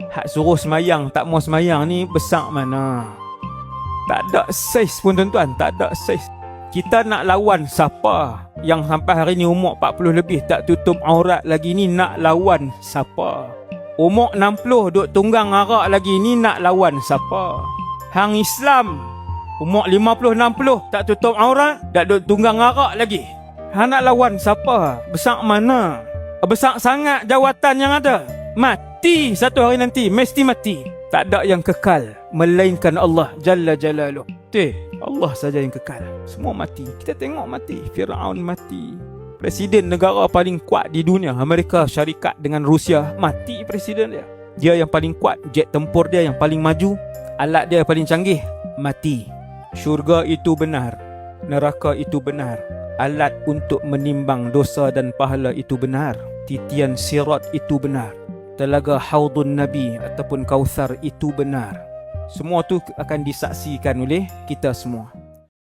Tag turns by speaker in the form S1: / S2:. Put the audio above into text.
S1: Hak suruh semayang tak mau semayang ni besar mana? Tak ada saiz pun tuan-tuan, tak ada saiz. Kita nak lawan siapa yang sampai hari ni umur 40 lebih tak tutup aurat lagi ni, nak lawan siapa? Umur 60 duk tunggang arak lagi ni, nak lawan siapa? Hang Islam umur 50-60 tak tutup aurat, tak duk tunggang arak lagi. Hang nak lawan siapa? Besar mana? Besar sangat jawatan yang ada. Mati satu hari nanti, mesti mati. Tak ada yang kekal melainkan Allah Jalla Jalaluh. Allah saja yang kekal. Semua mati. Kita tengok mati. Firaun mati. Presiden negara paling kuat di dunia, Amerika Syarikat dengan Rusia, mati presiden dia. Dia yang paling kuat, jet tempur dia yang paling maju, alat dia yang paling canggih, mati. Syurga itu benar, neraka itu benar, alat untuk menimbang dosa dan pahala itu benar, titian sirat itu benar, telaga haudun Nabi ataupun Kautsar itu benar. Semua tu akan disaksikan oleh kita semua.